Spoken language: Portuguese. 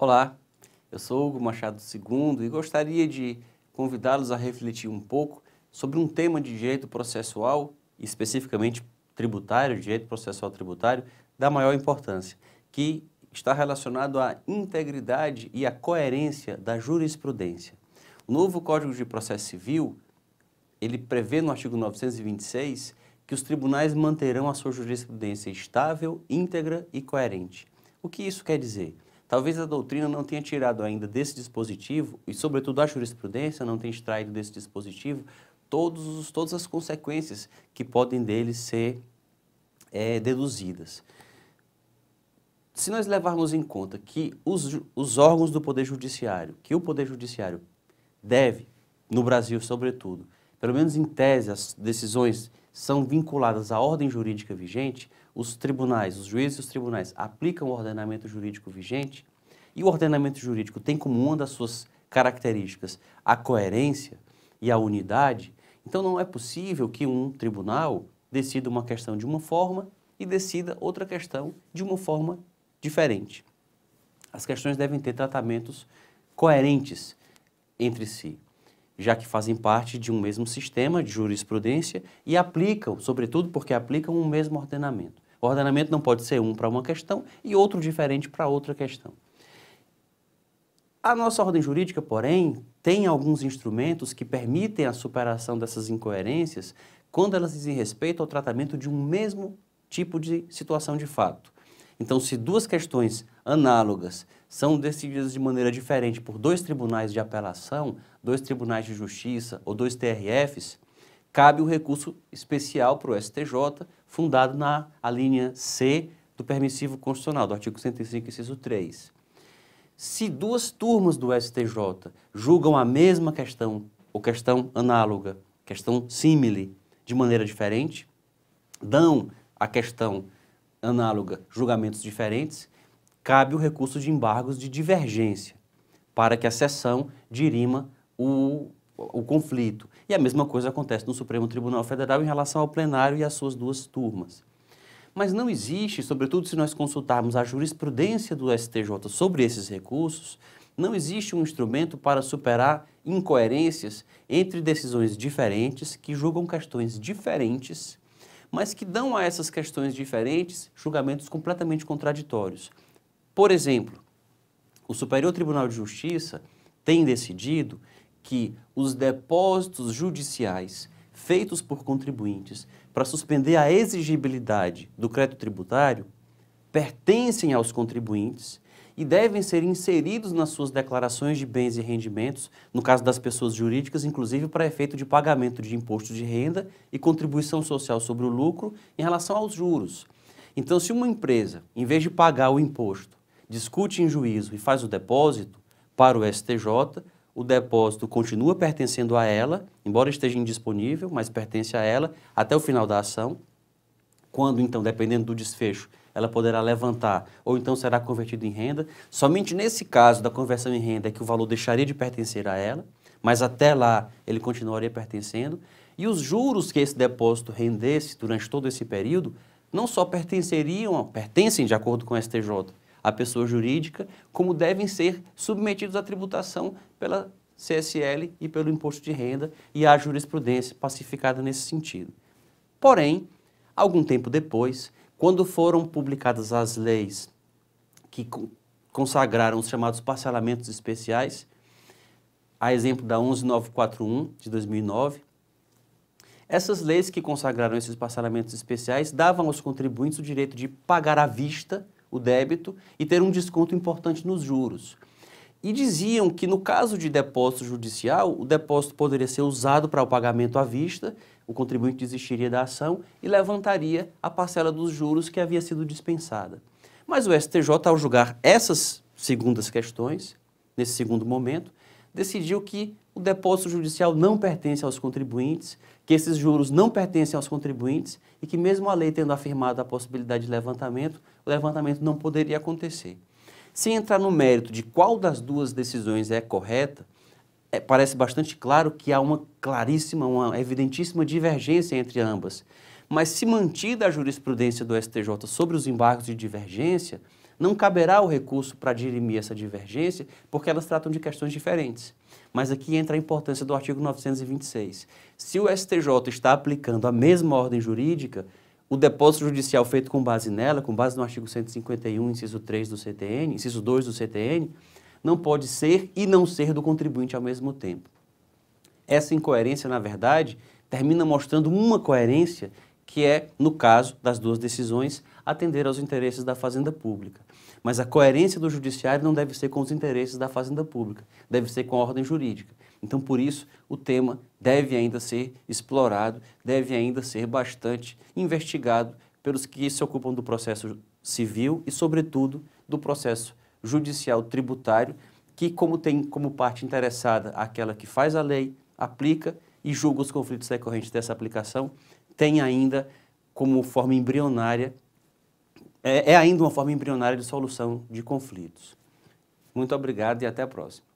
Olá, eu sou Hugo Machado II e gostaria de convidá-los a refletir um pouco sobre um tema de direito processual, especificamente tributário, direito processual tributário, da maior importância, que está relacionado à integridade e à coerência da jurisprudência. O novo Código de Processo Civil, ele prevê no artigo 926 que os tribunais manterão a sua jurisprudência estável, íntegra e coerente. O que isso quer dizer? Talvez a doutrina não tenha tirado ainda desse dispositivo, e sobretudo a jurisprudência não tenha extraído desse dispositivo, todas as consequências que podem dele ser deduzidas. Se nós levarmos em conta que os órgãos do Poder Judiciário, que o Poder Judiciário deve, no Brasil sobretudo, pelo menos em tese, as decisões são vinculadas à ordem jurídica vigente, os tribunais, os juízes e os tribunais aplicam o ordenamento jurídico vigente, e o ordenamento jurídico tem como uma das suas características a coerência e a unidade, então não é possível que um tribunal decida uma questão de uma forma e decida outra questão de uma forma diferente. As questões devem ter tratamentos coerentes entre si, já que fazem parte de um mesmo sistema de jurisprudência e aplicam, sobretudo porque aplicam um mesmo ordenamento. O ordenamento não pode ser um para uma questão e outro diferente para outra questão. A nossa ordem jurídica, porém, tem alguns instrumentos que permitem a superação dessas incoerências quando elas dizem respeito ao tratamento de um mesmo tipo de situação de fato. Então, se duas questões análogas são decididas de maneira diferente por dois tribunais de apelação, dois tribunais de justiça ou dois TRFs, cabe o recurso especial para o STJ, fundado na linha C do permissivo constitucional, do artigo 105, inciso 3. Se duas turmas do STJ julgam a mesma questão, ou questão análoga, questão símile, de maneira diferente, dão a questão análoga julgamentos diferentes, cabe o recurso de embargos de divergência, para que a seção dirima o conflito. E a mesma coisa acontece no Supremo Tribunal Federal em relação ao plenário e às suas duas turmas. Mas não existe, sobretudo se nós consultarmos a jurisprudência do STJ sobre esses recursos, não existe um instrumento para superar incoerências entre decisões diferentes que julgam questões diferentes, mas que dão a essas questões diferentes julgamentos completamente contraditórios. Por exemplo, o Superior Tribunal de Justiça tem decidido que os depósitos judiciais feitos por contribuintes para suspender a exigibilidade do crédito tributário pertencem aos contribuintes e devem ser inseridos nas suas declarações de bens e rendimentos, no caso das pessoas jurídicas, inclusive para efeito de pagamento de imposto de renda e contribuição social sobre o lucro em relação aos juros. Então, se uma empresa, em vez de pagar o imposto, discute em juízo e faz o depósito para o STJ, o depósito continua pertencendo a ela, embora esteja indisponível, mas pertence a ela até o final da ação, quando então, dependendo do desfecho, ela poderá levantar ou então será convertido em renda. Somente nesse caso da conversão em renda é que o valor deixaria de pertencer a ela, mas até lá ele continuaria pertencendo. E os juros que esse depósito rendesse durante todo esse período não só pertencem, de acordo com o STJ, à pessoa jurídica, como devem ser submetidos à tributação pela CSL e pelo imposto de renda e à jurisprudência pacificada nesse sentido. Porém, algum tempo depois, quando foram publicadas as leis que consagraram os chamados parcelamentos especiais, a exemplo da 11941 de 2009, essas leis que consagraram esses parcelamentos especiais davam aos contribuintes o direito de pagar à vista o débito e ter um desconto importante nos juros. E diziam que no caso de depósito judicial, o depósito poderia ser usado para o pagamento à vista, o contribuinte desistiria da ação e levantaria a parcela dos juros que havia sido dispensada. Mas o STJ, ao julgar essas segundas questões, nesse segundo momento, decidiu que o depósito judicial não pertence aos contribuintes, que esses juros não pertencem aos contribuintes e que mesmo a lei tendo afirmado a possibilidade de levantamento, o levantamento não poderia acontecer. Sem entrar no mérito de qual das duas decisões é correta, parece bastante claro que há uma claríssima, uma evidentíssima divergência entre ambas. Mas se mantida a jurisprudência do STJ sobre os embargos de divergência, não caberá o recurso para dirimir essa divergência, porque elas tratam de questões diferentes. Mas aqui entra a importância do artigo 926. Se o STJ está aplicando a mesma ordem jurídica, o depósito judicial feito com base nela, com base no artigo 151, inciso 3 do CTN, inciso 2 do CTN, não pode ser e não ser do contribuinte ao mesmo tempo. Essa incoerência, na verdade, termina mostrando uma coerência que é, no caso das duas decisões, atender aos interesses da Fazenda Pública. Mas a coerência do judiciário não deve ser com os interesses da Fazenda Pública, deve ser com a ordem jurídica. Então, por isso, o tema deve ainda ser explorado, deve ainda ser bastante investigado pelos que se ocupam do processo civil e, sobretudo, do processo judicial tributário, que, como tem como parte interessada aquela que faz a lei, aplica e julga os conflitos decorrentes dessa aplicação, tem ainda como forma embrionária, é ainda uma forma embrionária de solução de conflitos. Muito obrigado e até a próxima.